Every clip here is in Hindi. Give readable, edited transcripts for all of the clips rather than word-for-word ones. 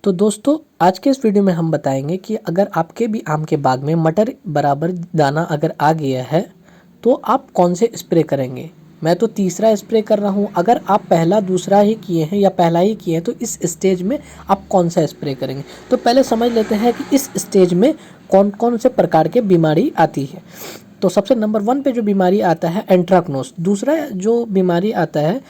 तो दोस्तों आज के इस वीडियो में हम बताएंगे कि अगर आपके भी आम के बाग में मटर बराबर दाना अगर आ गया है तो आप कौन से स्प्रे करेंगे। मैं तो तीसरा स्प्रे कर रहा हूँ। अगर आप पहला दूसरा ही किए हैं या पहला ही किए हैं तो इस स्टेज में आप कौन सा स्प्रे करेंगे। तो पहले समझ लेते हैं कि इस स्टेज में कौन कौन से प्रकार के बीमारी आती है। तो सबसे नंबर 1 पे जो बीमारी आता है एंट्राक्नोज। दूसरा जो बीमारी आता है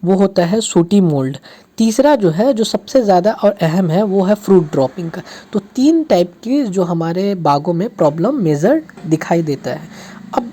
वो होता है सूटी मोल्ड। तीसरा जो है जो सबसे ज़्यादा और अहम है वो है फ्रूट ड्रॉपिंग का। तो 3 टाइप की जो हमारे बागों में प्रॉब्लम मेजर दिखाई देता है। अब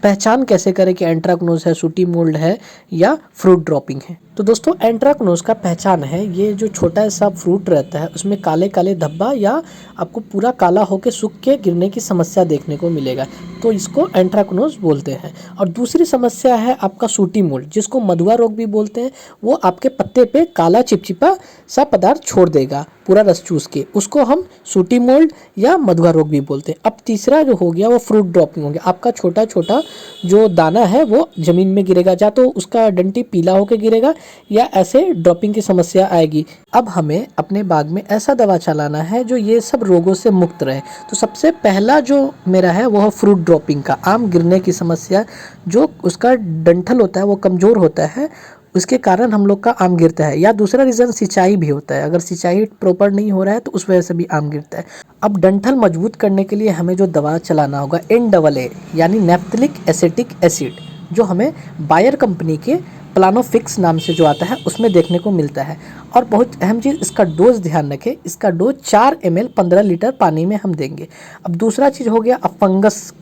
पहचान कैसे करें कि एंट्राक्नोज है, सूटी मोल्ड है या फ्रूट ड्रॉपिंग है। तो दोस्तों एंट्राक्नोज का पहचान है ये जो छोटा सा फ्रूट रहता है उसमें काले काले धब्बा या आपको पूरा काला होकर सूख के गिरने की समस्या देखने को मिलेगा, तो इसको एंट्राक्नोज बोलते हैं। और दूसरी समस्या है आपका सूटी मोल्ड जिसको मधुआ रोग भी बोलते हैं। वो आपके पत्ते पे काला चिपचिपा सा पदार्थ छोड़ देगा पूरा रस चूस के, उसको हम सूटी मोल्ड या मधुआ रोग भी बोलते हैं। अब तीसरा जो हो गया वो फ्रूट ड्रॉपिंग हो गया। आपका छोटा छोटा जो दाना है वो जमीन में गिरेगा, या तो उसका डंटी पीला होकर गिरेगा या ऐसे ड्रॉपिंग की समस्या आएगी। अब हमें अपने बाग में ऐसा दवा चलाना है जो ये सब रोगों से मुक्त रहे। तो सबसे पहला जो मेरा है वो है फ्रूट ड्रॉपिंग का। आम गिरने की समस्या, जो उसका डंठल होता है वो कमज़ोर होता है, उसके कारण हम लोग का आम गिरता है। या दूसरा रीज़न सिंचाई भी होता है, अगर सिंचाई प्रॉपर नहीं हो रहा है तो उस वजह से भी आम गिरता है। अब डंठल मजबूत करने के लिए हमें जो दवा चलाना होगा NAA यानी नैप्थेलिक एसिटिक एसिड, जो हमें बायर कंपनी के प्लानोफिक्स नाम से जो आता है उसमें देखने को मिलता है। और बहुत अहम चीज़ इसका डोज ध्यान रखें, इसका डोज 4 ml 15 लीटर पानी में हम देंगे। अब दूसरा चीज़ हो गया अब फंगस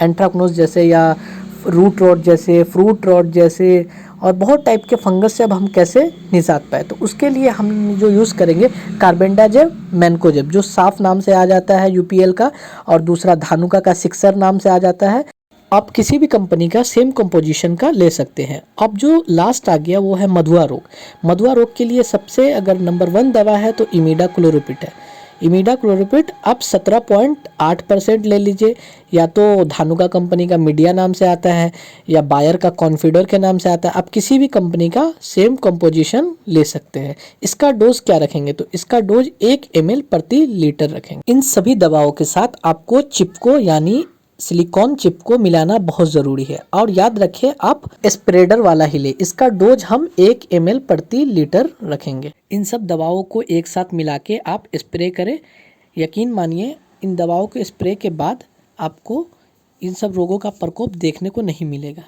एंट्राक्नोज जैसे या रूट रॉट जैसे, फ्रूट रॉट जैसे और बहुत टाइप के फंगस से अब हम कैसे निजात पाए। तो उसके लिए हम जो यूज़ करेंगे कार्बेंडाजिम मैनकोजेब, जो साफ नाम से आ जाता है UPL का, और दूसरा धानुका का सिक्सर नाम से आ जाता है। आप किसी भी कंपनी का सेम कंपोजिशन का ले सकते हैं। अब जो लास्ट आ गया वो है मधुआ रोग। मधुआ रोग के लिए सबसे अगर नंबर 1 दवा है तो इमिडाक्लोप्रिड है। इमिडाक्लोप्रिड आप 17.8% ले लीजिए, या तो धानुका कंपनी का मीडिया नाम से आता है या बायर का कॉन्फिडर के नाम से आता है। आप किसी भी कंपनी का सेम कंपोजिशन ले सकते हैं। इसका डोज क्या रखेंगे तो इसका डोज 1 ml प्रति लीटर रखेंगे। इन सभी दवाओं के साथ आपको चिपको यानी सिलिकॉन चिप को मिलाना बहुत ज़रूरी है। और याद रखें आप स्प्रेडर वाला ही ले, इसका डोज हम 1 ml प्रति लीटर रखेंगे। इन सब दवाओं को एक साथ मिला के आप स्प्रे करें। यकीन मानिए इन दवाओं के स्प्रे के बाद आपको इन सब रोगों का प्रकोप देखने को नहीं मिलेगा।